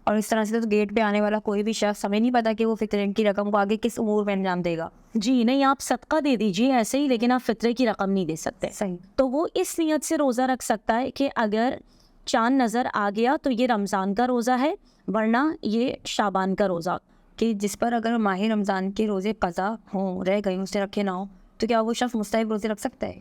اور اس طرح سے تو گیٹ پہ آنے والا کوئی بھی شخص ہمیں نہیں پتا کہ وہ فطرے کی رقم کو آگے کس امور میں انجام دے گا. جی نہیں، آپ صدقہ دے دیجیے ایسے ہی، لیکن آپ فطرے کی رقم نہیں دے سکتے. صحیح. تو وہ اس نیت سے روزہ رکھ سکتا ہے کہ اگر چاند نظر آ گیا تو یہ رمضان کا روزہ ہے، ورنہ یہ شعبان کا روزہ. کہ جس پر اگر ماہ رمضان کے روزے قضا ہوں، رہ گئے، اس سے رکھے نہ ہوں، تو کیا وہ شخص مستحب روزے رکھ سکتا ہے؟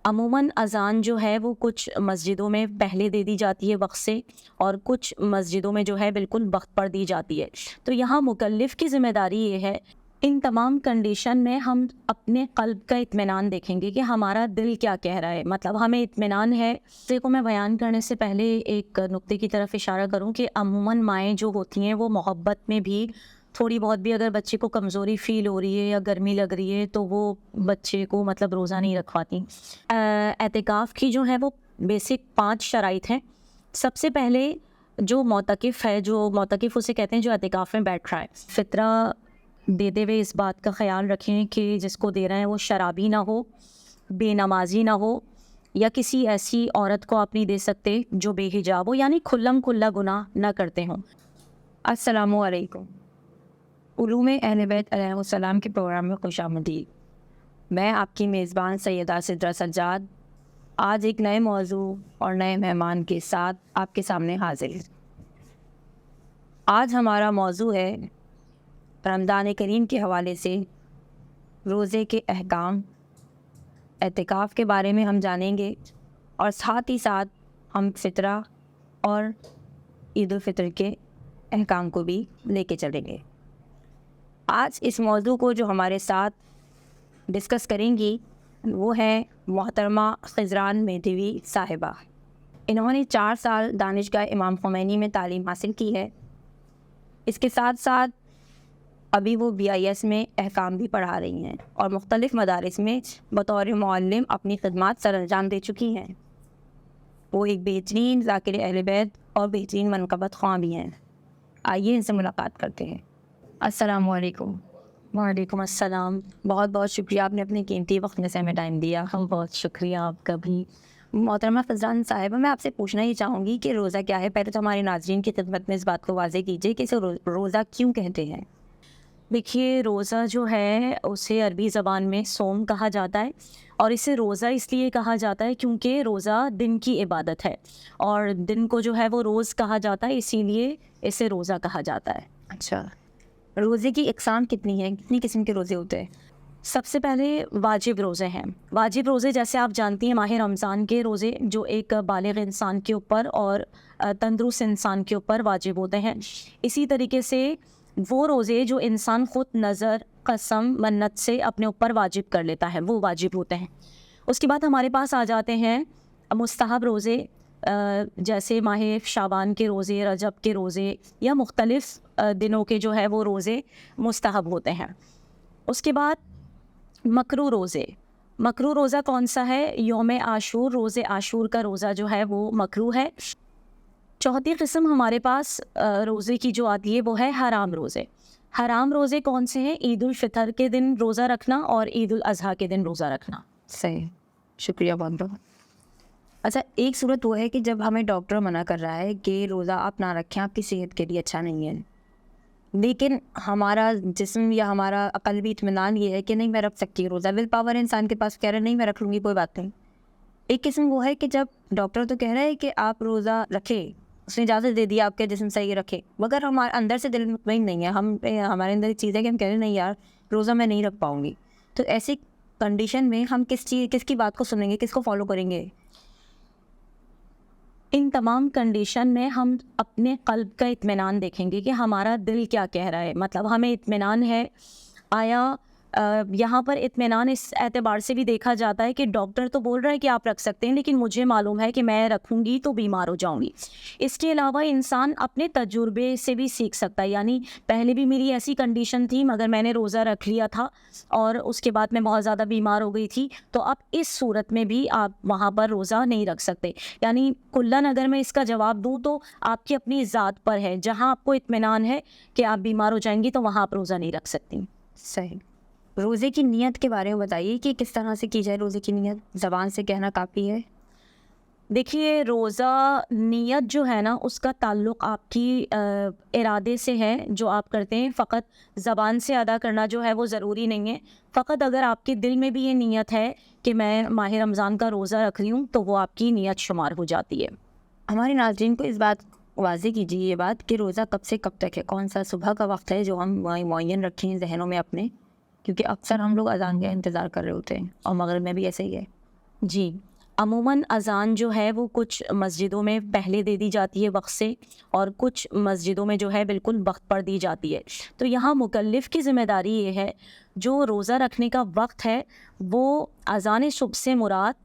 عموماً اذان جو ہے وہ کچھ مسجدوں میں پہلے دے دی جاتی ہے وقت سے، اور کچھ مسجدوں میں جو ہے بالکل وقت پر دی جاتی ہے. تو یہاں مکلف کی ذمہ داری یہ ہے، ان تمام کنڈیشن میں ہم اپنے قلب کا اطمینان دیکھیں گے کہ ہمارا دل کیا کہہ رہا ہے. مطلب ہمیں اطمینان ہے. کو میں بیان کرنے سے پہلے ایک نقطے کی طرف اشارہ کروں کہ عموماً مائیں جو ہوتی ہیں وہ محبت میں بھی تھوڑی بہت بھی اگر بچے کو کمزوری فیل ہو رہی ہے یا گرمی لگ رہی ہے تو وہ بچے کو مطلب روزہ نہیں رکھواتی. اعتکاف کی جو ہے وہ بیسک 5 شرائط ہیں. سب سے پہلے جو معتکف ہے، جو معتکف اسے کہتے ہیں جو اعتکاف میں بیٹھ رہا ہے، فطرہ دیتے ہوئے اس بات کا خیال رکھیں کہ جس کو دے رہے ہیں وہ شرابی نہ ہو، بے نمازی نہ ہو، یا کسی ایسی عورت کو آپ نہیں دے سکتے جو بے حجاب ہو، یعنی کھلم کھلا گناہ نہ کرتے ہوں. السلام علیکم. علوم اہل بیت علیہ السلام کے پروگرام میں خوش آمدید. میں آپ کی میزبان سیدہ سدرہ سجاد آج ایک نئے موضوع اور نئے مہمان کے ساتھ آپ کے سامنے حاضر ہے. آج ہمارا موضوع ہے رمضان کریم کے حوالے سے روزے کے احکام. اعتکاف کے بارے میں ہم جانیں گے، اور ساتھ ہی ساتھ ہم فطرہ اور عید الفطر کے احکام کو بھی لے کے چلیں گے. آج اس موضوع کو جو ہمارے ساتھ ڈسکس کریں گی وہ ہے محترمہ خضران مہدوی صاحبہ. انہوں نے 4 سال دانشگاہ امام خمینی میں تعلیم حاصل کی ہے. اس کے ساتھ ساتھ ابھی وہ BIS میں احکام بھی پڑھا رہی ہیں اور مختلف مدارس میں بطور معلم اپنی خدمات سر انجام دے چکی ہیں. وہ ایک بہترین ذاکر اہل بیت اور بہترین منقبت خواں بھی ہیں. آئیے ان سے ملاقات کرتے ہیں. السلام علیکم. وعلیکم السلام. بہت بہت شکریہ، آپ نے اپنے قیمتی وقت میں سے ہمیں ٹائم دیا. بہت شکریہ آپ کا بھی. محترمہ خضران صاحبہ، میں آپ سے پوچھنا ہی چاہوں گی کہ روزہ کیا ہے. پہلے تو ہمارے ناظرین کی خدمت میں اس بات کو واضح کیجیے کہ اسے روزہ کیوں کہتے ہیں. دیکھیے، روزہ جو ہے اسے عربی زبان میں صوم کہا جاتا ہے، اور اسے روزہ اس لیے کہا جاتا ہے کیونکہ روزہ دن کی عبادت ہے، اور دن کو جو ہے وہ روز کہا جاتا ہے، اسی لیے اسے روزہ کہا جاتا ہے. اچھا، روزے کی اقسام کتنی ہیں؟ کتنی قسم کے روزے ہوتے ہیں؟ سب سے پہلے واجب روزے ہیں. واجب روزے جیسے آپ جانتی ہیں ماہ رمضان کے روزے جو ایک بالغ انسان کے اوپر اور تندرست انسان کے اوپر واجب ہوتے ہیں. اسی طریقے سے وہ روزے جو انسان خود نظر، قسم، منت سے اپنے اوپر واجب کر لیتا ہے وہ واجب ہوتے ہیں. اس کے بعد ہمارے پاس آ جاتے ہیں مستحب روزے، جیسے ماہ شعبان کے روزے، رجب کے روزے، یا مختلف دنوں کے جو ہے وہ روزے مستحب ہوتے ہیں. اس کے بعد مکروہ روزے. مکروہ روزہ کون سا ہے؟ یوم عاشور، روزے عاشور کا روزہ جو ہے وہ مکروہ ہے. چوتھی قسم ہمارے پاس روزے کی جو آتی ہے وہ ہے حرام روزے. حرام روزے کون سے ہیں؟ عید الفطر کے دن روزہ رکھنا اور عید الاضحیٰ کے دن روزہ رکھنا. صحیح، شکریہ بہت بہت. اچھا، ایک صورت وہ ہے کہ جب ہمیں ڈاکٹر منع کر رہا ہے کہ روزہ آپ نہ رکھیں، آپ کی صحت کے لیے اچھا نہیں ہے، لیکن ہمارا جسم یا ہمارا عقل بھی اطمینان یہ ہے کہ نہیں میں رکھ سکتی ہوں روزہ. ول پاور انسان کے پاس کہہ رہے نہیں میں رکھ لوں گی، کوئی بات نہیں. ایک قسم وہ ہے کہ جب ڈاکٹر تو کہہ رہا ہے کہ آپ روزہ رکھیں، اس نے اجازت دے دی آپ کے جسم صحیح رکھے، مگر ہمارے اندر سے دل مطمئن نہیں ہے. ہمارے اندر ایک چیز ہے کہ ہم کہہ رہے ہیں نہیں یار روزہ میں نہیں رکھ پاؤں گی. تو ایسی کنڈیشن میں ہم کس کی بات کو سنیں گے، کس کو فالو کریں گے؟ ان تمام کنڈیشن میں ہم اپنے قلب کا اطمینان دیکھیں گے کہ ہمارا دل کیا کہہ رہا ہے. مطلب ہمیں اطمینان ہے. آیا یہاں پر اطمینان اس اعتبار سے بھی دیکھا جاتا ہے کہ ڈاکٹر تو بول رہا ہے کہ آپ رکھ سکتے ہیں، لیکن مجھے معلوم ہے کہ میں رکھوں گی تو بیمار ہو جاؤں گی. اس کے علاوہ انسان اپنے تجربے سے بھی سیکھ سکتا ہے. یعنی پہلے بھی میری ایسی کنڈیشن تھی مگر میں نے روزہ رکھ لیا تھا اور اس کے بعد میں بہت زیادہ بیمار ہو گئی تھی، تو اب اس صورت میں بھی آپ وہاں پر روزہ نہیں رکھ سکتے. یعنی کلاً اگر میں اس کا جواب دوں تو آپ کی اپنی ذات پر ہے. جہاں آپ کو اطمینان ہے کہ آپ بیمار ہو جائیں گی تو وہاں آپ روزہ نہیں رکھ سکتی. صحیح. روزے کی نیت کے بارے میں بتائیے کہ کس طرح سے کی جائے روزے کی نیت. زبان سے کہنا کافی ہے؟ دیکھیے روزہ نیت جو ہے نا اس کا تعلق آپ کی ارادے سے ہے جو آپ کرتے ہیں. فقط زبان سے ادا کرنا جو ہے وہ ضروری نہیں ہے. فقط اگر آپ کے دل میں بھی یہ نیت ہے کہ میں ماہ رمضان کا روزہ رکھ رہی ہوں تو وہ آپ کی نیت شمار ہو جاتی ہے. ہمارے ناظرین کو اس بات واضح کیجیے یہ بات کہ روزہ کب سے کب تک ہے, کون سا صبح کا وقت ہے جو ہم معین رکھیں ہیں ذہنوں میں اپنے, کیونکہ اکثر ہم لوگ اذان کا انتظار کر رہے ہوتے ہیں اور مغرب میں بھی ایسے ہی ہے. جی عموماً اذان جو ہے وہ کچھ مسجدوں میں پہلے دے دی جاتی ہے وقت سے, اور کچھ مسجدوں میں جو ہے بالکل وقت پر دی جاتی ہے. تو یہاں مکلف کی ذمہ داری یہ ہے جو روزہ رکھنے کا وقت ہے وہ اذان صبح سے مراد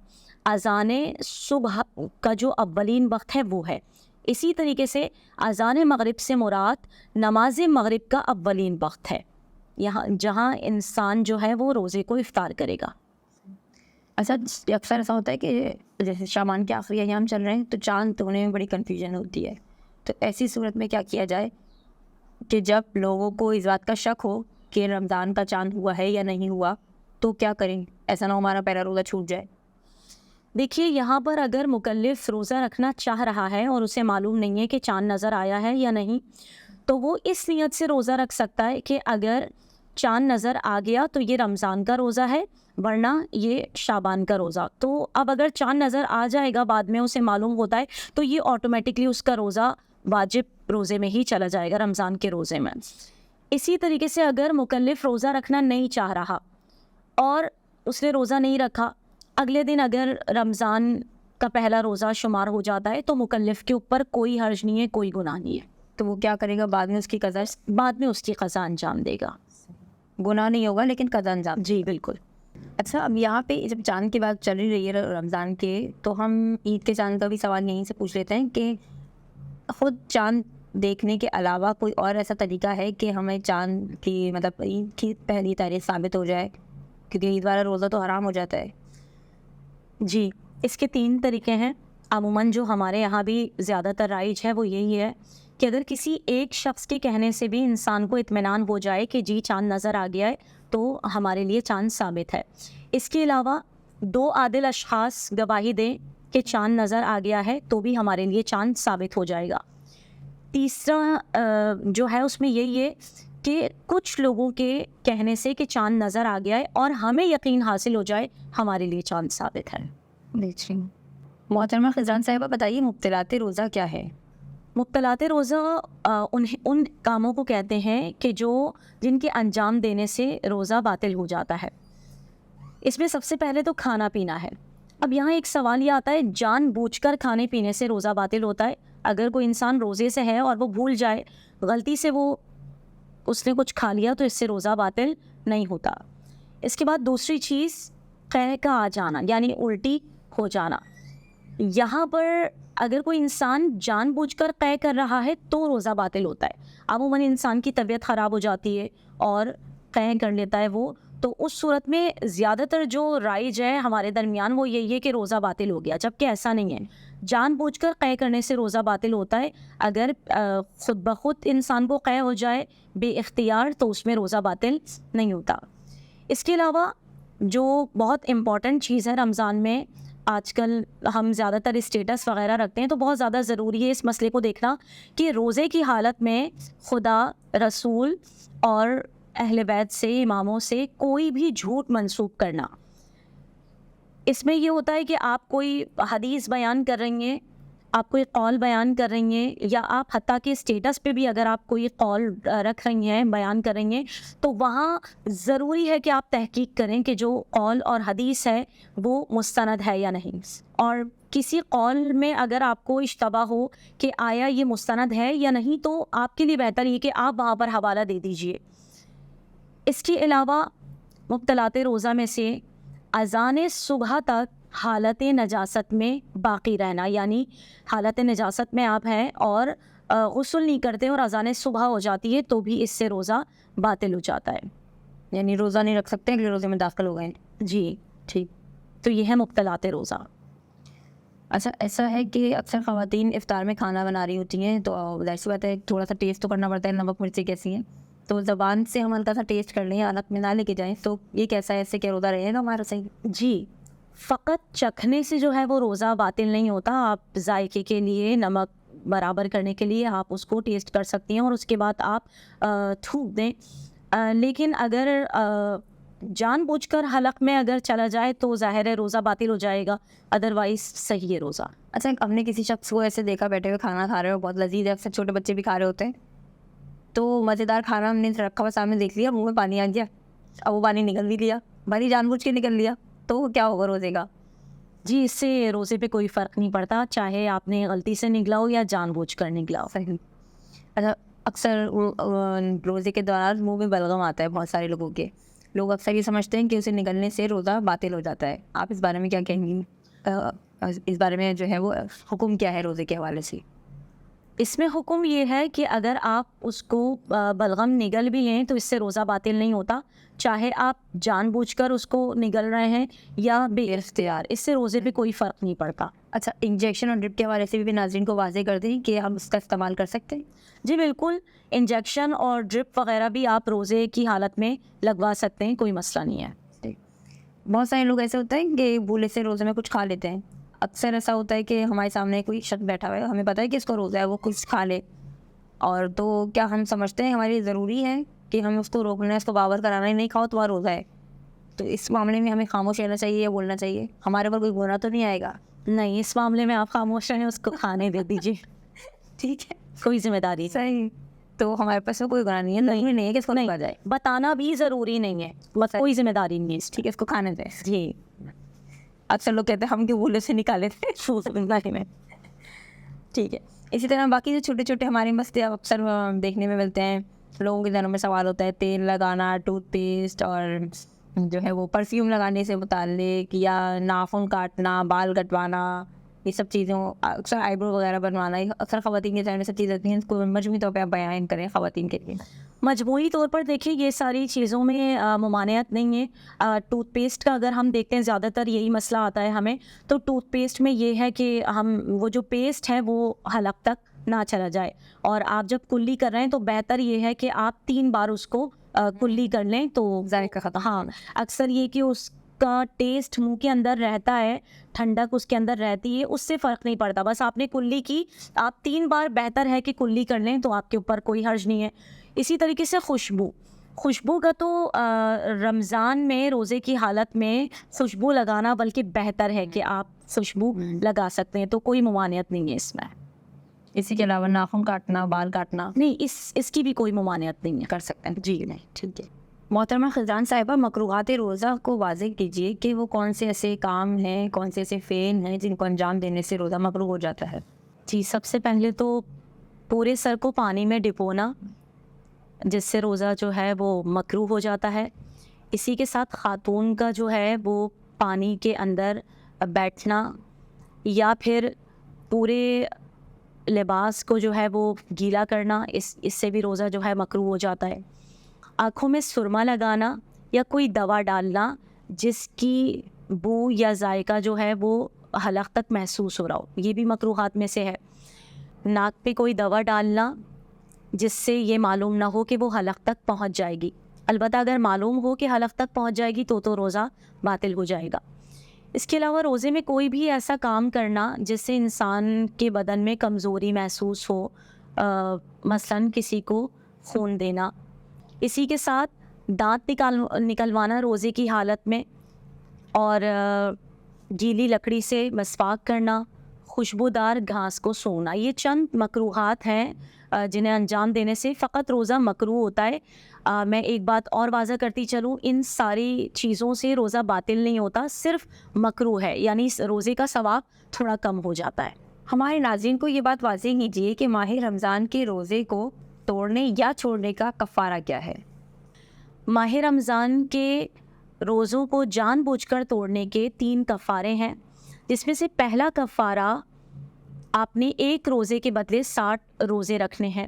اذان صبح کا جو اولین وقت ہے وہ ہے. اسی طریقے سے اذان مغرب سے مراد نماز مغرب کا اولین وقت ہے, یہاں جہاں انسان جو ہے وہ روزے کو افطار کرے گا. اچھا, اکثر ایسا ہوتا ہے کہ جیسے شعبان کے آخری ایام چل رہے ہیں تو چاند ہونے میں بڑی کنفیوژن ہوتی ہے, تو ایسی صورت میں کیا کیا جائے کہ جب لوگوں کو اس بات کا شک ہو کہ رمضان کا چاند ہوا ہے یا نہیں ہوا تو کیا کریں, ایسا نہ ہو ہمارا پہلا روزہ چھوٹ جائے؟ دیکھیے یہاں پر اگر مکلف روزہ رکھنا چاہ رہا ہے اور اسے معلوم نہیں ہے کہ چاند نظر آیا ہے یا نہیں, تو وہ اس نیت سے روزہ رکھ سکتا ہے کہ اگر چاند نظر آ گیا تو یہ رمضان کا روزہ ہے, ورنہ یہ شعبان کا روزہ. تو اب اگر چاند نظر آ جائے گا بعد میں اسے معلوم ہوتا ہے تو یہ آٹومیٹکلی اس کا روزہ واجب روزے میں ہی چلا جائے گا, رمضان کے روزے میں. اسی طریقے سے اگر مکلف روزہ رکھنا نہیں چاہ رہا اور اس نے روزہ نہیں رکھا, اگلے دن اگر رمضان کا پہلا روزہ شمار ہو جاتا ہے تو مکلف کے اوپر کوئی حرج نہیں ہے, کوئی گناہ نہیں ہے. تو وہ کیا کرے گا بعد میں اس کی قضا؟ بعد میں اس کی قضا انجام دے گا. گناہ نہیں ہوگا لیکن قضا انجام. جی بالکل. اچھا, اب یہاں پہ جب چاند کی بات چل رہی ہے رمضان کے, تو ہم عید کے چاند کا بھی سوال یہیں سے پوچھ لیتے ہیں کہ خود چاند دیکھنے کے علاوہ کوئی اور ایسا طریقہ ہے کہ ہمیں چاند کی مطلب عید کی پہلی تاریخ ثابت ہو جائے, کیونکہ عید والا روزہ تو حرام ہو جاتا ہے. جی اس کے 3 طریقے ہیں. عموماً جو ہمارے یہاں بھی زیادہ تر رائج ہے وہ یہی ہے کہ اگر کسی ایک شخص کے کہنے سے بھی انسان کو اطمینان ہو جائے کہ جی چاند نظر آ گیا ہے تو ہمارے لیے چاند ثابت ہے. اس کے علاوہ 2 عادل اشخاص گواہی دیں کہ چاند نظر آ گیا ہے تو بھی ہمارے لیے چاند ثابت ہو جائے گا. تیسرا جو ہے اس میں یہی ہے کہ کچھ لوگوں کے کہنے سے کہ چاند نظر آ گیا ہے اور ہمیں یقین حاصل ہو جائے ہمارے لیے چاند ثابت ہے. محترمہ خزان صاحبہ بتائیے مبطلات روزہ کیا ہے؟ مبطلات روزہ ان کاموں کو کہتے ہیں کہ جن کے انجام دینے سے روزہ باطل ہو جاتا ہے. اس میں سب سے پہلے تو کھانا پینا ہے. اب یہاں ایک سوال یہ آتا ہے, جان بوجھ کر کھانے پینے سے روزہ باطل ہوتا ہے؟ اگر کوئی انسان روزے سے ہے اور وہ بھول جائے, غلطی سے اس نے کچھ کھا لیا تو اس سے روزہ باطل نہیں ہوتا. اس کے بعد دوسری چیز قے کا آ جانا یعنی الٹی ہو جانا. یہاں پر اگر کوئی انسان جان بوجھ کر قے کر رہا ہے تو روزہ باطل ہوتا ہے. عموماً انسان کی طبیعت خراب ہو جاتی ہے اور قے کر لیتا ہے وہ, تو اس صورت میں زیادہ تر جو رائج ہے ہمارے درمیان وہ یہی ہے کہ روزہ باطل ہو گیا, جبکہ ایسا نہیں ہے. جان بوجھ کر قے کرنے سے روزہ باطل ہوتا ہے. اگر خود بخود انسان کو قے ہو جائے بے اختیار تو اس میں روزہ باطل نہیں ہوتا. اس کے علاوہ جو بہت امپورٹنٹ چیز ہے رمضان میں, آج کل ہم زیادہ تر اسٹیٹس وغیرہ رکھتے ہیں تو بہت زیادہ ضروری ہے اس مسئلے کو دیکھنا کہ روزے کی حالت میں خدا, رسول اور اہل بیت سے, اماموں سے کوئی بھی جھوٹ منسوب کرنا. اس میں یہ ہوتا ہے کہ آپ کوئی حدیث بیان کر رہی ہیں, آپ کوئی قول بیان کر رہی ہیں, یا آپ حتیٰ کہ اسٹیٹس پہ بھی اگر آپ کوئی قول رکھ رہی ہیں, بیان کر رہی ہیں, تو وہاں ضروری ہے کہ آپ تحقیق کریں کہ جو قول اور حدیث ہے وہ مستند ہے یا نہیں. اور کسی قول میں اگر آپ کو اشتباہ ہو کہ آیا یہ مستند ہے یا نہیں تو آپ کے لیے بہتر یہ کہ آپ وہاں پر حوالہ دے دیجئے. اس کے علاوہ مبطلات روزہ میں سے اذان صبح تک حالت نجاست میں باقی رہنا, یعنی حالت نجاست میں آپ ہیں اور غسل نہیں کرتے اور اذان صبح ہو جاتی ہے تو بھی اس سے روزہ باطل ہو جاتا ہے, یعنی روزہ نہیں رکھ سکتے اگلے روزے میں داخل ہو گئے. جی ٹھیک. تو یہ ہے مبطلات روزہ. اچھا, ایسا ہے کہ اکثر خواتین افطار میں کھانا بنا رہی ہوتی ہیں تو ظاہر سی بات ہے تھوڑا سا ٹیسٹ تو کرنا پڑتا ہے, نمک مرچی کیسی ہیں, تو زبان سے ہم ہلکا سا ٹیسٹ کر لیں, حالت میں نہ لے کے جائیں, تو یہ کیسا ہے, اس سے کیا روزہ رہے گا ہمارا صحیح؟ جی فقط چکھنے سے جو ہے وہ روزہ باطل نہیں ہوتا. آپ ذائقے کے لیے نمک برابر کرنے کے لیے آپ اس کو ٹیسٹ کر سکتی ہیں اور اس کے بعد آپ تھوک دیں. لیکن اگر جان بوجھ کر حلق میں اگر چلا جائے تو ظاہر ہے روزہ باطل ہو جائے گا, ادروائز صحیح ہے روزہ. اچھا, ہم نے کسی شخص کو ایسے دیکھا بیٹھے ہوئے کھانا کھا رہے ہو, بہت لذیذ ہے, اکثر چھوٹے بچے بھی کھا رہے ہوتے ہیں, تو مزیدار کھانا ہم نے رکھا ہوا سامنے دیکھ لیا, منہ میں پانی آ گیا, اب وہ پانی نکل بھی لیا, بھاری جان بوجھ کے نکل لیا, تو کیا ہوگا روزے کا؟ جی, اس سے روزے پہ کوئی فرق نہیں پڑتا, چاہے آپ نے غلطی سے نگلا ہو یا جان بوجھ کر نگلا ہو. صحیح. اچھا, اکثر روزے کے دوران منہ میں بلغم آتا ہے بہت سارے لوگوں کے, لوگ اکثر یہ سمجھتے ہیں کہ اسے نگلنے سے روزہ باطل ہو جاتا ہے. آپ اس بارے میں کیا کہیں گی؟ اس بارے میں جو ہے وہ حکم کیا ہے روزے کے حوالے سے؟ اس میں حکم یہ ہے کہ اگر آپ اس کو بلغم نگل بھی ہیں تو اس سے روزہ باطل نہیں ہوتا, چاہے آپ جان بوجھ کر اس کو نگل رہے ہیں یا بے اختیار, اس سے روزے پہ کوئی فرق نہیں پڑتا. اچھا, انجیکشن اور ڈرپ کے حوالے سے بھی ناظرین کو واضح کر دیں کہ ہم اس کا استعمال کر سکتے ہیں. جی بالکل, انجیکشن اور ڈرپ وغیرہ بھی آپ روزے کی حالت میں لگوا سکتے ہیں, کوئی مسئلہ نہیں ہے. بہت سارے لوگ ایسے ہوتے ہیں کہ بھولے سے روزے میں کچھ کھا لیتے ہیں. اکثر ایسا ہوتا ہے کہ ہمارے سامنے کوئی شخص بیٹھا ہوا ہے, ہمیں پتہ ہے کہ اس کو روزہ ہے, وہ کچھ کھا لے, اور تو کیا ہم سمجھتے ہیں ہمارے لیے ضروری ہے کہ ہم اس کو روکنا ہے, اس کو باور کرانا ہے, نہیں کھاؤ تمہارا روزہ ہے؟ تو اس معاملے میں ہمیں خاموش رہنا چاہیے یا بولنا چاہیے؟ ہمارے پر کوئی گناہ تو نہیں آئے گا؟ نہیں, اس معاملے میں آپ خاموش رہیں, اس کو کھانے دے دیجیے. ٹھیک ہے, کوئی ذمہ داری نہیں. صحیح. تو ہمارے پاس کوئی گناہ نہیں ہے, نہیں ہے کہ اس کو نہیں جائے, بتانا بھی ضروری نہیں ہے, کوئی ذمہ داری نہیں ہے. ٹھیک ہے, اس کو کھانے دیں. جی, اکثر لوگ کہتے ہیں ہم کیوں بھولے سے نکالے تھے. ٹھیک ہے. اسی طرح باقی جو چھوٹے چھوٹے ہمارے مسئلے اکثر دیکھنے میں ملتے ہیں, لوگوں کے ذہنوں میں سوال ہوتا ہے تیل لگانا, ٹوتھ پیسٹ اور جو ہے وہ پرفیوم لگانے سے متعلق, یا ناخن کاٹنا, بال کٹوانا, یہ سب چیزیں, اکثر آئی برو وغیرہ بنوانا, اکثر خواتین کے ذہن میں سب چیزیں ہوتی ہیں. اس کو مجموعی طور پہ آپ بیان کریں خواتین کے لیے. مجموعی طور پر دیکھیں یہ ساری چیزوں میں ممانعت نہیں ہے. ٹوتھ پیسٹ کا اگر ہم دیکھتے ہیں زیادہ تر یہی مسئلہ آتا ہے ہمیں, تو ٹوتھ پیسٹ میں یہ ہے کہ ہم وہ جو پیسٹ ہے وہ حلق تک نہ چلا جائے, اور آپ جب کلی کر رہے ہیں تو بہتر یہ ہے کہ آپ 3 بار اس کو کلی کر لیں تو ذائقہ ختم. ہاں, اکثر یہ کہ اس کا ٹیسٹ منہ کے اندر رہتا ہے, ٹھنڈک اس کے اندر رہتی ہے, اس سے فرق نہیں پڑتا. بس آپ نے کلی کی, آپ 3 بار بہتر ہے کہ کلی کر لیں تو آپ کے اوپر کوئی حرج نہیں ہے. اسی طریقے سے خوشبو کا تو رمضان میں روزے کی حالت میں خوشبو لگانا بلکہ بہتر ہے کہ آپ خوشبو لگا سکتے ہیں, تو کوئی ممانعت نہیں ہے اس میں. اسی کے علاوہ ناخن کاٹنا, بال کاٹنا نہیں, اس کی بھی کوئی ممانعت نہیں ہے, کر سکتے ہیں. جی نہیں, ٹھیک ہے. محترمہ خزان صاحبہ, مکروہات روزہ کو واضح کیجیے کہ وہ کون سے ایسے کام ہیں, کون سے ایسے فعل ہیں جن کو انجام دینے سے روزہ مکروہ ہو جاتا ہے؟ جی, سب سے پہلے تو پورے سر کو پانی میں ڈپونا, جس سے روزہ جو ہے وہ مکروہ ہو جاتا ہے. اسی کے ساتھ خاتون کا جو ہے وہ پانی کے اندر بیٹھنا یا پھر پورے لباس کو جو ہے وہ گیلا کرنا, اس سے بھی روزہ جو ہے مکروہ ہو جاتا ہے. آنکھوں میں سرما لگانا یا کوئی دوا ڈالنا جس کی بو یا ذائقہ جو ہے وہ حلق تک محسوس ہو رہا ہو, یہ بھی مکروہات میں سے ہے. ناک پہ کوئی دوا ڈالنا جس سے یہ معلوم نہ ہو کہ وہ حلق تک پہنچ جائے گی, البتہ اگر معلوم ہو کہ حلق تک پہنچ جائے گی تو روزہ باطل ہو جائے گا. اس کے علاوہ روزے میں کوئی بھی ایسا کام کرنا جس سے انسان کے بدن میں کمزوری محسوس ہو, مثلاً کسی کو خون دینا. اسی کے ساتھ دانت نکلوانا روزے کی حالت میں, اور گیلی لکڑی سے مسواک کرنا, خوشبودار گھاس کو سونگنا. یہ چند مکروہات ہیں جنہیں انجام دینے سے فقط روزہ مکروہ ہوتا ہے. میں ایک بات اور واضح کرتی چلوں, ان ساری چیزوں سے روزہ باطل نہیں ہوتا, صرف مکروہ ہے, یعنی اس روزے کا ثواب تھوڑا کم ہو جاتا ہے. ہمارے ناظرین کو یہ بات واضح کیجیے کہ ماہ رمضان کے روزے کو توڑنے یا چھوڑنے کا کفارہ کیا ہے؟ ماہ رمضان کے روزوں کو جان بوجھ کر توڑنے کے 3 کفارے ہیں, جس میں سے پہلا کفارہ آپ نے 1 روزے کے بدلے 60 روزے رکھنے ہیں.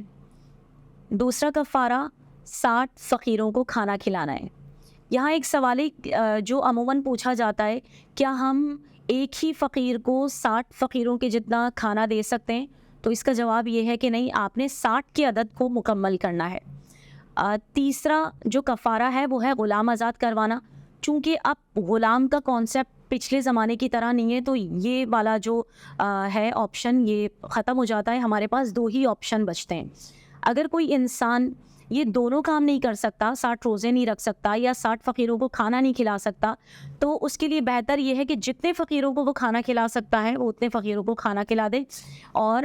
دوسرا کفارہ 60 فقیروں کو کھانا کھلانا ہے. یہاں ایک سوال جو عموماً پوچھا جاتا ہے, کیا ہم ایک ہی فقیر کو 60 فقیروں کے جتنا کھانا دے سکتے ہیں؟ تو اس کا جواب یہ ہے کہ نہیں, آپ نے 60 کے عدد کو مکمل کرنا ہے. تیسرا جو کفارہ ہے وہ ہے غلام آزاد کروانا. چونکہ اب غلام کا کانسیپٹ پچھلے زمانے کی طرح نہیں ہے، تو یہ والا جو ہے آپشن یہ ختم ہو جاتا ہے. ہمارے پاس 2 ہی آپشن بچتے ہیں. اگر کوئی انسان یہ دونوں کام نہیں کر سکتا، 60 روزے نہیں رکھ سکتا یا 60 فقیروں کو کھانا نہیں کھلا سکتا، تو اس کے لیے بہتر یہ ہے کہ جتنے فقیروں کو وہ کھانا کھلا سکتا ہے وہ اتنے فقیروں کو کھانا کھلا دے، اور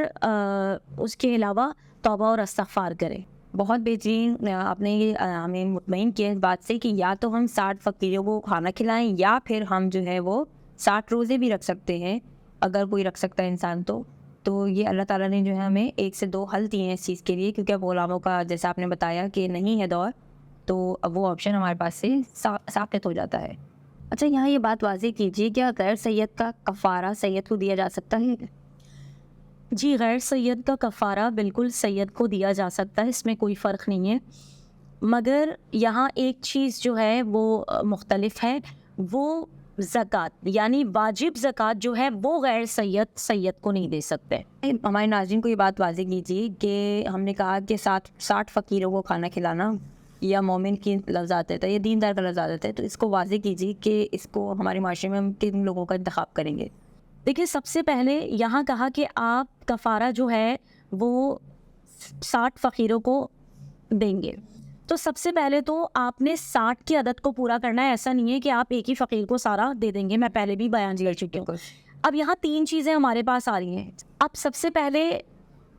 اس کے علاوہ توبہ اور استغفار کرے. بہت بہترین. آپ نے یہ ہمیں مطمئن کیا اس بات سے کہ یا تو ہم 60 فقیروں کو کھانا کھلائیں یا پھر ہم جو ہے وہ 60 روزے بھی رکھ سکتے ہیں اگر کوئی رکھ سکتا ہے انسان. تو یہ اللہ تعالیٰ نے جو ہے ہمیں 1 سے 2 حل دیے ہیں اس چیز کے لیے، کیونکہ اب غلاموں کا جیسا آپ نے بتایا کہ نہیں ہے دور، تو اب وہ آپشن ہمارے پاس سے ثابت ہو جاتا ہے. اچھا، یہاں یہ بات واضح کیجیے، کیا غیر سید کا کفارہ سید کو دیا جا سکتا ہے؟ جی، غیر سید کا کفارہ بالکل سید کو دیا جا سکتا ہے، اس میں کوئی فرق نہیں ہے، مگر یہاں ایک چیز جو ہے وہ مختلف ہے، وہ زکوٰۃ، یعنی واجب زکوٰۃ جو ہے وہ غیر سید کو نہیں دے سکتے. ہمارے ناظرین کو یہ بات واضح کیجیے کہ ہم نے کہا کہ 60 فقیروں کو کھانا کھلانا یا مومن کی لفظ آتا ہے یا دیندار کا لفظ آتا ہے، تو اس کو واضح کیجیے کہ اس کو ہمارے معاشرے میں ہم کن لوگوں کا انتخاب کریں گے. دیکھیے، سب سے پہلے یہاں کہا کہ آپ کفارہ جو ہے وہ 60 فقیروں کو دیں گے، تو سب سے پہلے تو آپ نے 60 کی عدد کو پورا کرنا ہے. ایسا نہیں ہے کہ آپ ایک ہی فقیر کو سارا دے دیں گے، میں پہلے بھی بیان کر چکی ہوں. اب یہاں 3 چیزیں ہمارے پاس آ رہی ہیں. اب سب سے پہلے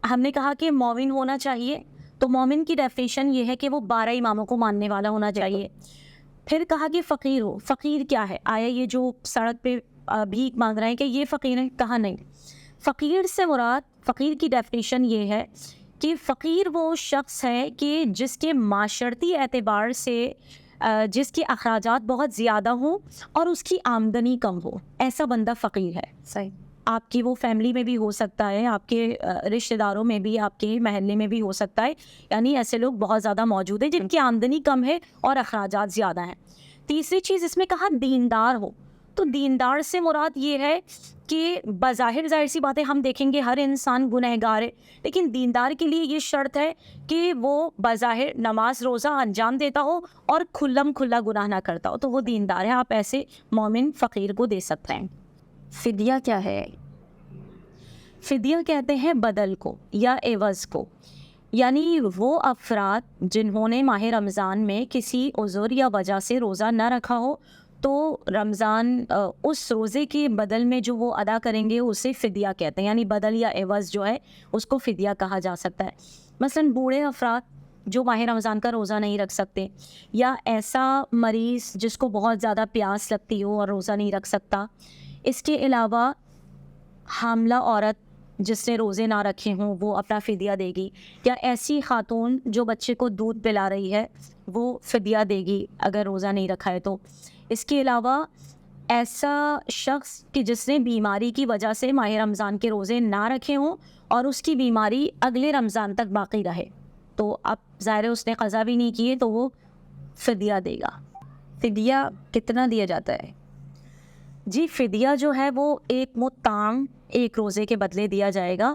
ہم نے کہا کہ مومن ہونا چاہیے، تو مومن کی ڈیفینیشن یہ ہے کہ وہ 12 اماموں کو ماننے والا ہونا چاہیے. پھر کہا کہ فقیر ہو. فقیر کیا ہے؟ آیا یہ جو سڑک پہ بھیک مانگ رہے ہیں کہ یہ فقیر ہیں؟ کہا نہیں. فقیر سے مراد، فقیر کی ڈیفینیشن یہ ہے کہ فقیر وہ شخص ہے کہ جس کے معاشرتی اعتبار سے جس کے اخراجات بہت زیادہ ہوں اور اس کی آمدنی کم ہو، ایسا بندہ فقیر ہے. صحیح. آپ کی وہ فیملی میں بھی ہو سکتا ہے، آپ کے رشتہ داروں میں بھی، آپ کے محلے میں بھی ہو سکتا ہے، یعنی ایسے لوگ بہت زیادہ موجود ہیں جن کی آمدنی کم ہے اور اخراجات زیادہ ہیں. تیسری چیز اس میں کہا دیندار ہو. تو دیندار سے مراد یہ ہے کہ بظاہر ظاہر سی باتیں ہم دیکھیں گے ہر انسان گنہگار ہے، لیکن دیندار کے لیے یہ شرط ہے کہ وہ بظاہر نماز روزہ انجام دیتا ہو اور کھلم کھلا گناہ نہ کرتا ہو، تو وہ دیندار ہے. آپ ایسے مومن فقیر کو دے سکتے ہیں. فدیہ کیا ہے؟ فدیہ کہتے ہیں بدل کو یا عوض کو، یعنی وہ افراد جنہوں نے ماہ رمضان میں کسی عذر یا وجہ سے روزہ نہ رکھا ہو، تو رمضان اس روزے کے بدل میں جو وہ ادا کریں گے اسے فدیہ کہتے ہیں، یعنی بدل یا عوض جو ہے اس کو فدیہ کہا جا سکتا ہے. مثلاً بوڑھے افراد جو ماہ رمضان کا روزہ نہیں رکھ سکتے، یا ایسا مریض جس کو بہت زیادہ پیاس لگتی ہو اور روزہ نہیں رکھ سکتا. اس کے علاوہ حاملہ عورت جس نے روزے نہ رکھے ہوں وہ اپنا فدیہ دے گی، یا ایسی خاتون جو بچے کو دودھ پلا رہی ہے وہ فدیہ دے گی اگر روزہ نہیں رکھا ہے تو. اس کے علاوہ ایسا شخص کہ جس نے بیماری کی وجہ سے ماہ رمضان کے روزے نہ رکھے ہوں اور اس کی بیماری اگلے رمضان تک باقی رہے، تو اب ظاہر ہے اس نے قضا بھی نہیں کیے تو وہ فدیہ دے گا. فدیہ کتنا دیا جاتا ہے؟ جی، فدیہ جو ہے وہ ایک مطعم، ایک روزے کے بدلے دیا جائے گا،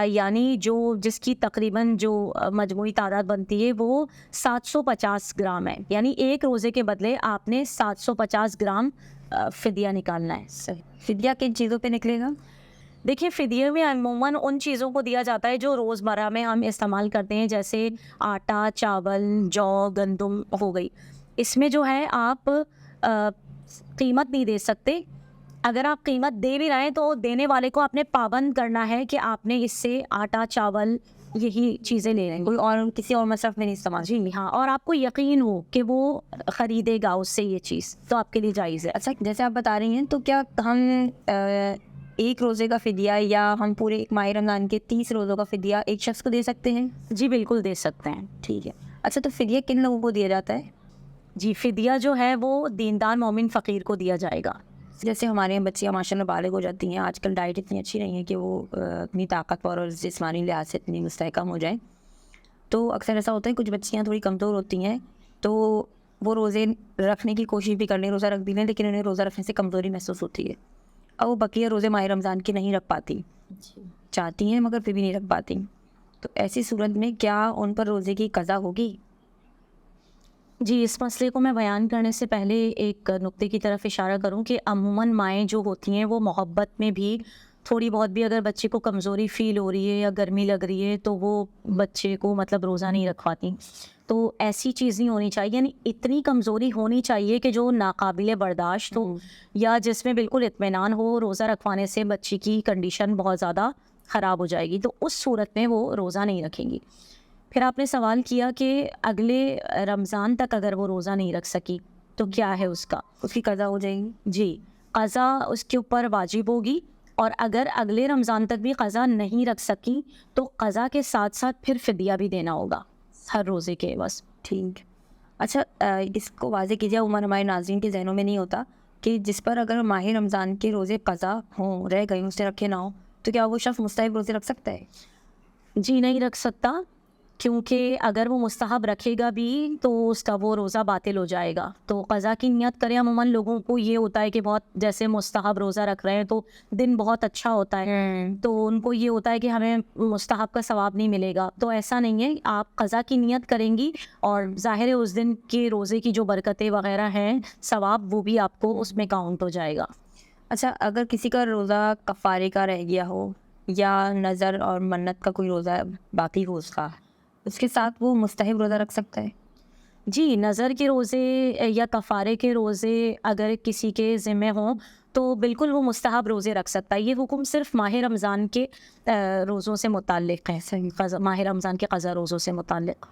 یعنی جس کی تقریباً جو مجموعی تعداد بنتی ہے وہ 750 گرام ہے، یعنی ایک روزے کے بدلے آپ نے 750 گرام فدیہ نکالنا ہے. صحیح. فدیہ کن چیزوں پہ نکلے گا؟ دیکھیے، فدیے میں عموماً ان چیزوں کو دیا جاتا ہے جو روزمرہ میں ہم استعمال کرتے ہیں، جیسے آٹا، چاول، جو، گندم ہو گئی. اس میں جو ہے آپ قیمت نہیں دے سکتے. اگر آپ قیمت دے بھی رہے ہیں تو دینے والے کو آپ نے پابند کرنا ہے کہ آپ نے اس سے آٹا، چاول، یہی چیزیں لے رہے ہیں، کوئی اور کسی اور مصرف میں نہیں استعمال. جی ہاں، اور آپ کو یقین ہو کہ وہ خریدے گا اس سے یہ چیز، تو آپ کے لیے جائز ہے. اچھا، جیسے آپ بتا رہی ہیں تو کیا ہم ایک روزے کا فدیہ یا ہم پورے ایک ماہ رمضان کے 30 روزوں کا فدیہ ایک شخص کو دے سکتے ہیں؟ جی بالکل دے سکتے ہیں. ٹھیک ہے. اچھا، تو فدیہ کن لوگوں کو دیا جاتا ہے؟ جی، فدیہ جو ہے وہ دیندار مومن فقیر کو دیا جائے گا. جیسے ہمارے یہاں بچیاں ماشاء اللہ بالغ ہو جاتی ہیں، آج کل ڈائٹ اتنی اچھی نہیں ہے کہ وہ اتنی طاقتور اور جسمانی لحاظ سے اتنی مستحکم ہو جائیں، تو اکثر ایسا ہوتا ہے کچھ بچیاں تھوڑی کمزور ہوتی ہیں تو وہ روزے رکھنے کی کوشش بھی کر لیں، روزہ رکھ بھی لیں، لیکن انہیں روزہ رکھنے سے کمزوری محسوس ہوتی ہے اور وہ بقیہ روزے ماہ رمضان کی نہیں رکھ پاتی، چاہتی ہیں مگر پھر بھی نہیں رکھ پاتی. تو ایسی صورت میں کیا ان پر روزے کی قضا ہوگی؟ جی، اس مسئلے کو میں بیان کرنے سے پہلے ایک نقطے کی طرف اشارہ کروں کہ عموماً مائیں جو ہوتی ہیں وہ محبت میں بھی تھوڑی بہت بھی اگر بچے کو کمزوری فیل ہو رہی ہے یا گرمی لگ رہی ہے تو وہ بچے کو مطلب روزہ نہیں رکھواتی. تو ایسی چیز نہیں ہونی چاہیے، یعنی اتنی کمزوری ہونی چاہیے کہ جو ناقابل برداشت ہو یا جس میں بالکل اطمینان ہو روزہ رکھوانے سے بچی کی کنڈیشن بہت زیادہ خراب ہو جائے گی، تو اس صورت میں وہ روزہ نہیں رکھیں گی. پھر آپ نے سوال کیا کہ اگلے رمضان تک اگر وہ روزہ نہیں رکھ سکی تو کیا ہے اس کا؟ اس کی قضا ہو جائے گی. جی، قضا اس کے اوپر واجب ہوگی، اور اگر اگلے رمضان تک بھی قضا نہیں رکھ سکی تو قضا کے ساتھ ساتھ پھر فدیہ بھی دینا ہوگا ہر روزے کے بس. ٹھیک. اچھا اس کو واضح کیجیے، عمر ہمارے ناظرین کے ذہنوں میں نہیں ہوتا کہ جس پر اگر ماہ رمضان کے روزے قضا ہوں، رہ گئے، اسے رکھے نہ ہوں، تو کیا وہ شخص مستحب روزے رکھ سکتا ہے؟ جی نہیں رکھ سکتا، کیونکہ اگر وہ مستحب رکھے گا بھی تو اس کا وہ روزہ باطل ہو جائے گا. تو قضا کی نیت کرے. عموماً لوگوں کو یہ ہوتا ہے کہ بہت جیسے مستحب روزہ رکھ رہے ہیں تو دن بہت اچھا ہوتا ہے، تو ان کو یہ ہوتا ہے کہ ہمیں مستحب کا ثواب نہیں ملے گا. تو ایسا نہیں ہے، آپ قضا کی نیت کریں گی اور ظاہر ہے اس دن کے روزے کی جو برکتیں وغیرہ ہیں ثواب وہ بھی آپ کو اس میں کاؤنٹ ہو جائے گا. اچھا اگر کسی کا روزہ کفارے کا رہ گیا ہو یا نظر اور منت کا کوئی روزہ باقی ہو اس کے ساتھ وہ مستحب روزہ رکھ سکتا ہے؟ جی، نظر کے روزے یا کفارے کے روزے اگر کسی کے ذمہ ہوں تو بالکل وہ مستحب روزے رکھ سکتا ہے. یہ حکم صرف ماہ رمضان کے روزوں سے متعلق ہے، ماہ رمضان کے قضا روزوں سے متعلق.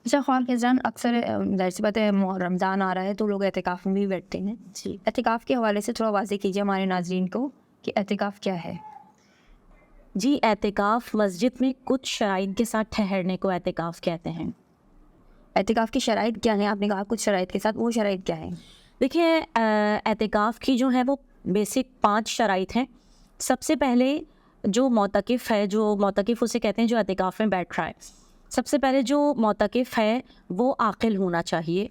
اچھا خوار خزان اکثر ظاہر سی بات ہے رمضان آ رہا ہے تو لوگ اعتکاف میں بھی بیٹھتے ہیں. جی، اعتکاف کے حوالے سے تھوڑا واضح کیجیے ہمارے ناظرین کو کہ اعتکاف کیا ہے. جی، اعتکاف مسجد میں کچھ شرائط کے ساتھ ٹھہرنے کو اعتکاف کہتے ہیں. اعتکاف کی شرائط کیا ہیں؟ آپ نے کہا کچھ شرائط کے ساتھ، وہ شرائط کیا ہیں؟ دیکھیے، اعتکاف کی جو ہے وہ بیسک 5 شرائط ہیں. سب سے پہلے جو معتکف ہے، جو معتکف اسے کہتے ہیں جو اعتکاف میں بیٹھ رہا ہے، سب سے پہلے جو معتکف ہے وہ عاقل ہونا چاہیے.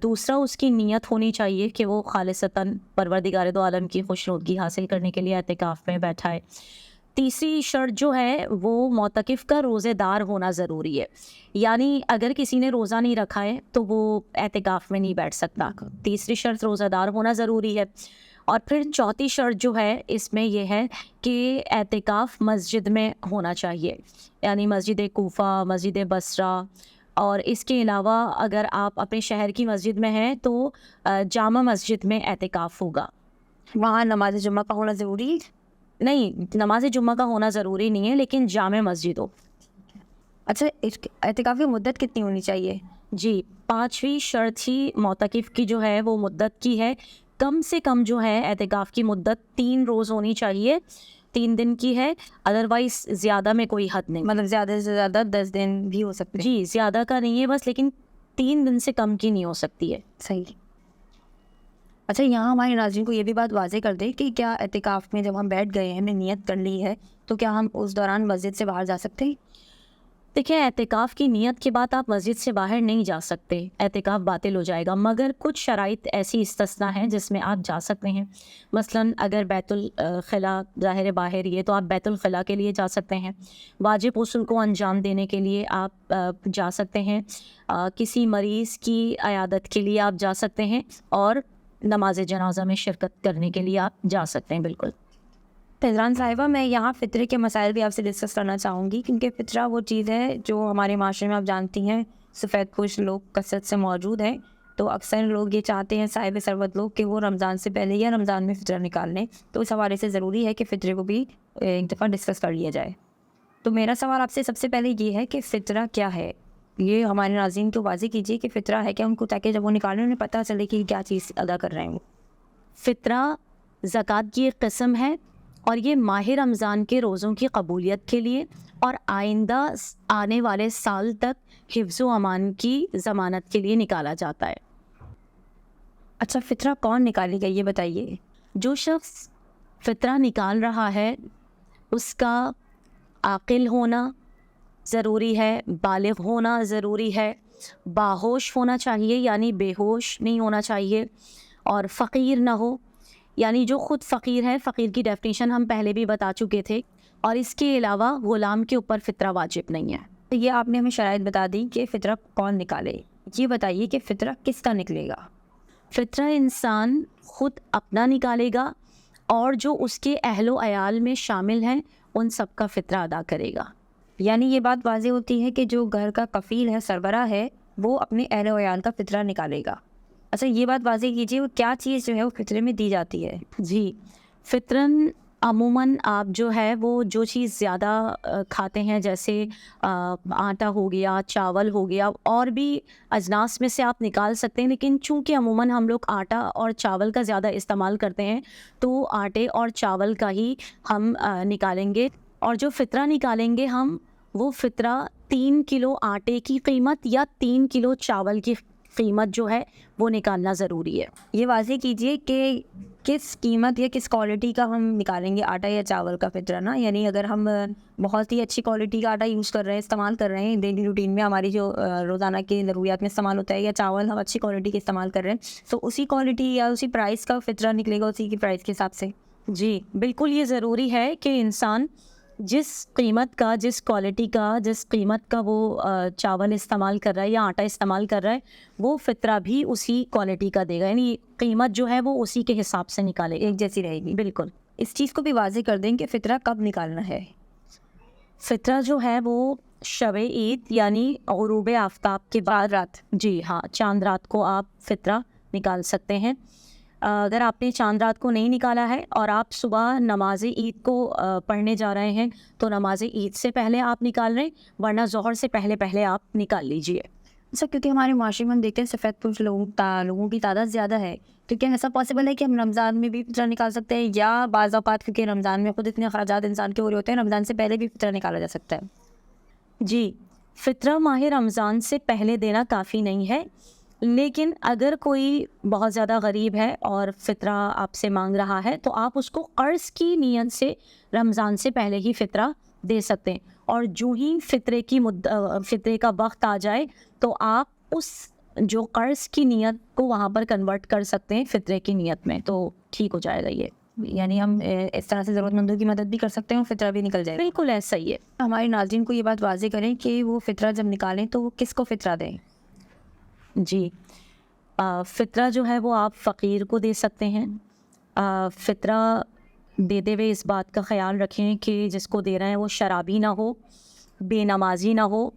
دوسرا اس کی نیت ہونی چاہیے کہ وہ خالصتاً پروردگار دو عالم کی خوشنودگی حاصل کرنے کے لیے اعتکاف میں بیٹھا ہے. تیسری شرط جو ہے وہ معتکف کا روزے دار ہونا ضروری ہے، یعنی اگر کسی نے روزہ نہیں رکھا ہے تو وہ اعتکاف میں نہیں بیٹھ سکتا. تیسری شرط روزہ دار ہونا ضروری ہے. اور پھر چوتھی شرط جو ہے اس میں یہ ہے کہ اعتکاف مسجد میں ہونا چاہیے، یعنی مسجد کوفہ، مسجد بصرہ، اور اس کے علاوہ اگر آپ اپنے شہر کی مسجد میں ہیں تو جامع مسجد میں اعتکاف ہوگا. وہاں نماز جمعہ کا ہونا ضروری نہیں، نماز جمعہ کا ہونا ضروری نہیں ہے، لیکن جامع مسجد ہو. اچھا اعتکاف کی مدت کتنی ہونی چاہیے؟ جی، 5ویں شرط ہی معتکف کی جو ہے وہ مدت کی ہے. کم سے کم جو ہے اعتکاف کی مدت 3 روز ہونی چاہیے، 3 دن کی ہے، ادروائز زیادہ میں کوئی حد نہیں. مطلب زیادہ سے زیادہ 10 دن بھی ہو سکتے ہیں؟ جی، زیادہ کا نہیں ہے بس، لیکن 3 دن سے کم کی نہیں ہو سکتی ہے. صحیح. اچھا یہاں ہمارے ناظرین کو یہ بھی بات واضح کر دیں کہ کیا اعتکاف میں جب ہم بیٹھ گئے ہیں، ہم نے نیت کر لی ہے، تو کیا ہم اس دوران مسجد سے باہر جا سکتے ہیں؟ دیکھیں، اعتکاف کی نیت کے بعد آپ مسجد سے باہر نہیں جا سکتے، اعتکاف باطل ہو جائے گا. مگر کچھ شرائط ایسی استثناء ہیں جس میں آپ جا سکتے ہیں. مثلاً اگر بیت الخلاء ظاہر باہر ہی ہے تو آپ بیت الخلاء کے لیے جا سکتے ہیں. واجب غسل کو انجام دینے کے لیے آپ جا سکتے ہیں. کسی مریض کی عیادت کے لیے آپ جا سکتے ہیں، اور نماز جنازہ میں شرکت کرنے کے لیے آپ جا سکتے ہیں. بالکل. تہران صاحبہ، میں یہاں فطرے کے مسائل بھی آپ سے ڈسکس کرنا چاہوں گی، کیونکہ فطرہ وہ چیز ہے جو ہمارے معاشرے میں آپ جانتی ہیں سفید پوش لوگ کثرت سے موجود ہیں. تو اکثر لوگ یہ چاہتے ہیں صاحب ثروت لوگ کہ وہ رمضان سے پہلے یا رمضان میں فطرہ نکال لیں. تو اس حوالے سے ضروری ہے کہ فطرے کو بھی ایک دفعہ ڈسکس کر لیا جائے. تو میرا سوال آپ سے سب سے پہلے یہ ہے کہ فطرہ کیا ہے؟ یہ ہمارے ناظرین کو واضح کیجیے کہ فطرہ ہے کیا ان کو، تاکہ جب وہ نکالیں انہیں پتہ چلے کہ کیا چیز ادا کر رہے ہیں. وہ فطرہ زکوٰۃ کی ایک قسم ہے، اور یہ ماہ رمضان کے روزوں کی قبولیت کے لیے اور آئندہ آنے والے سال تک حفظ و امان کی ضمانت کے لیے نکالا جاتا ہے. اچھا فطرہ کون نکالے گا یہ بتائیے؟ جو شخص فطرہ نکال رہا ہے اس کا عاقل ہونا ضروری ہے، بالغ ہونا ضروری ہے، باہوش ہونا چاہیے یعنی بے ہوش نہیں ہونا چاہیے، اور فقیر نہ ہو، یعنی جو خود فقیر ہے. فقیر کی ڈیفینیشن ہم پہلے بھی بتا چکے تھے. اور اس کے علاوہ غلام کے اوپر فطرہ واجب نہیں ہے. تو یہ آپ نے ہمیں شرائط بتا دی کہ فطرہ کون نکالے، یہ بتائیے کہ فطرہ کس کا نکلے گا؟ فطرہ انسان خود اپنا نکالے گا اور جو اس کے اہل و عیال میں شامل ہیں ان سب کا فطرہ ادا کرے گا. یعنی یہ بات واضح ہوتی ہے کہ جو گھر کا کفیل ہے، سربراہ ہے، وہ اپنے اہل و عیال کا فطرہ نکالے گا. اچھا یہ بات واضح کیجیے وہ کیا چیز جو ہے وہ فطرے میں دی جاتی ہے؟ جی فطراً عموماً آپ جو ہے وہ جو چیز زیادہ کھاتے ہیں جیسے آٹا ہو گیا، چاول ہو گیا، اور بھی اجناس میں سے آپ نکال سکتے ہیں، لیکن چونکہ عموماً ہم لوگ آٹا اور چاول کا زیادہ استعمال کرتے ہیں تو آٹے اور چاول کا ہی ہم نکالیں گے. اور جو فطرہ نکالیں گے ہم، وہ فطرہ 3 کلو آٹے کی قیمت یا 3 کلو چاول کی قیمت جو ہے وہ نکالنا ضروری ہے. یہ واضح کیجیے کہ کس قیمت یا کس کوالٹی کا ہم نکالیں گے آٹا یا چاول کا فطرہ نا. یعنی اگر ہم بہت ہی اچھی کوالٹی کا آٹا یوز کر رہے ہیں، استعمال کر رہے ہیں ڈیلی روٹین میں، ہماری جو روزانہ کے ضروریات میں استعمال ہوتا ہے، یا چاول ہم اچھی کوالٹی کے استعمال کر رہے ہیں، تو اسی کوالٹی یا اسی پرائس کا فطرہ نکلے گا، اسی کی پرائس کے حساب سے. جی بالکل، یہ ضروری ہے کہ انسان جس قیمت کا، جس کوالٹی کا، جس قیمت کا وہ چاول استعمال کر رہا ہے یا آٹا استعمال کر رہا ہے، وہ فطرہ بھی اسی کوالٹی کا دے گا. یعنی قیمت جو ہے وہ اسی کے حساب سے نکالے گا، ایک جیسی رہے گی. بالکل. اس چیز کو بھی واضح کر دیں کہ فطرہ کب نکالنا ہے. فطرہ جو ہے وہ شب عید یعنی غروب آفتاب کے بعد رات، جی ہاں، چاند رات کو آپ فطرہ نکال سکتے ہیں. اگر آپ نے چاند رات کو نہیں نکالا ہے اور آپ صبح نماز عید کو پڑھنے جا رہے ہیں تو نماز عید سے پہلے آپ نکال رہے ہیں، ورنہ ظہر سے پہلے آپ نکال لیجئے. اچھا کیونکہ ہمارے معاشرے میں ہم دیکھتے ہیں سفید پوش لوگوں کی تعداد زیادہ ہے، تو کیا ایسا پاسبل ہے کہ ہم رمضان میں بھی فطرہ نکال سکتے ہیں، یا بعض اوقات کیونکہ رمضان میں خود اتنے اخراجات انسان کے ہو رہے ہوتے ہیں، رمضان سے پہلے بھی فطرہ نکالا جا سکتا ہے؟ جی فطرہ ماہ رمضان سے پہلے دینا کافی نہیں ہے، لیکن اگر کوئی بہت زیادہ غریب ہے اور فطرہ آپ سے مانگ رہا ہے تو آپ اس کو قرض کی نیت سے رمضان سے پہلے ہی فطرہ دے سکتے ہیں. اور جو ہی فطرے کا وقت آ جائے تو آپ اس جو قرض کی نیت کو وہاں پر کنورٹ کر سکتے ہیں فطرے کی نیت میں، تو ٹھیک ہو جائے گا. یہ یعنی ہم اس طرح سے ضرورت مندوں کی مدد بھی کر سکتے ہیں اور فطرہ بھی نکل جائے گا. بالکل ایسا ہی ہے. ہمارے ناظرین کو یہ بات واضح کریں کہ وہ فطرہ جب نکالیں تو وہ کس کو فطرہ دیں؟ جی فطرہ جو ہے وہ آپ فقیر کو دے سکتے ہیں. فطرہ دیتے ہوئے اس بات کا خیال رکھیں کہ جس کو دے رہے ہیں وہ شرابی نہ ہو، بے نمازی نہ ہو،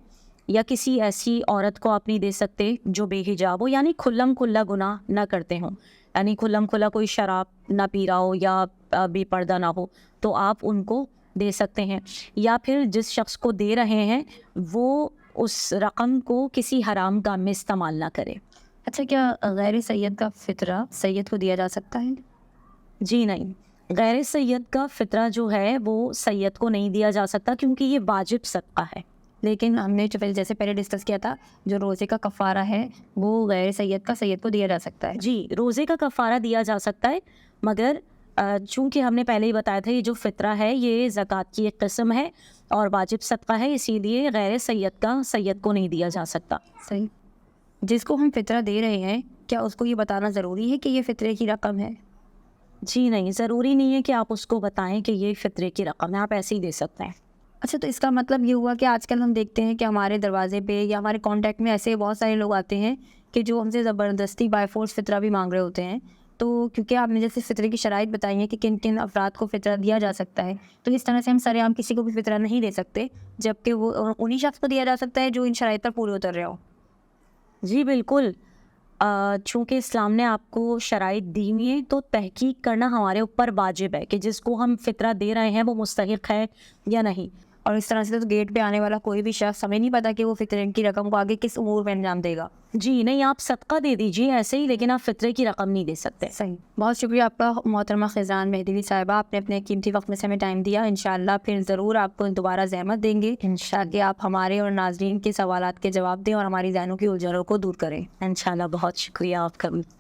یا کسی ایسی عورت کو آپ نہیں دے سکتے جو بے حجاب ہو، یعنی کھلم کھلا گناہ نہ کرتے ہوں. یعنی کھلم کھلا کوئی شراب نہ پی رہا ہو یا بے پردہ نہ ہو، تو آپ ان کو دے سکتے ہیں. یا پھر جس شخص کو دے رہے ہیں وہ اس رقم کو کسی حرام کام میں استعمال نہ کرے. اچھا کیا غیر سید کا فطرہ سید کو دیا جا سکتا ہے؟ جی نہیں، غیر سید کا فطرہ جو ہے وہ سید کو نہیں دیا جا سکتا کیونکہ یہ واجب صدقہ ہے. لیکن ہم نے جیسے پہلے ڈسکس کیا تھا، جو روزے کا کفارہ ہے وہ غیر سید کا سید کو دیا جا سکتا ہے. جی روزے کا کفارہ دیا جا سکتا ہے، مگر چونکہ ہم نے پہلے ہی بتایا تھا یہ جو فطرہ ہے یہ زکوٰۃ کی ایک قسم ہے اور واجب صدقہ ہے، اسی لیے غیر سید کا سید کو نہیں دیا جا سکتا. صحیح. جس کو ہم فطرہ دے رہے ہیں کیا اس کو یہ بتانا ضروری ہے کہ یہ فطرے کی رقم ہے؟ جی نہیں، ضروری نہیں ہے کہ آپ اس کو بتائیں کہ یہ فطرے کی رقم ہے، آپ ایسے ہی دے سکتے ہیں. اچھا تو اس کا مطلب یہ ہوا کہ آج کل ہم دیکھتے ہیں کہ ہمارے دروازے پہ یا ہمارے کانٹیکٹ میں ایسے بہت سارے لوگ آتے ہیں کہ جو ہم سے زبردستی بائی فورس فطرہ بھی مانگ رہے ہوتے ہیں. تو کیونکہ آپ نے جیسے فطرے کی شرائط بتائی ہیں کہ کن کن افراد کو فطرہ دیا جا سکتا ہے، تو اس طرح سے ہم سر عام کسی کو بھی فطرہ نہیں دے سکتے، جبکہ وہ انہی شخص کو دیا جا سکتا ہے جو ان شرائط پر پورے اتر رہے ہو. جی بالکل، چونکہ اسلام نے آپ کو شرائط دی ہوئی ہیں تو تحقیق کرنا ہمارے اوپر واجب ہے کہ جس کو ہم فطرہ دے رہے ہیں وہ مستحق ہے یا نہیں. اور اس طرح سے تو گیٹ پہ آنے والا کوئی بھی شخص ہمیں نہیں پتا کہ وہ فطرے کی رقم کو آگے کس امور میں انجام دے گا. جی نہیں، آپ صدقہ دے دیجیے ایسے ہی، لیکن آپ فطرے کی رقم نہیں دے سکتے. صحیح. بہت شکریہ آپ کا محترمہ خزان مہدوی صاحبہ، آپ نے اپنے قیمتی وقت میں سے ہمیں ٹائم دیا. انشاءاللہ پھر ضرور آپ کو دوبارہ زحمت دیں گے تاکہ آپ ہمارے اور ناظرین کے سوالات کے جواب دیں اور ہماری ذہنوں کی الجھنوں کو دور کریں. انشاءاللہ. بہت شکریہ آپ کا.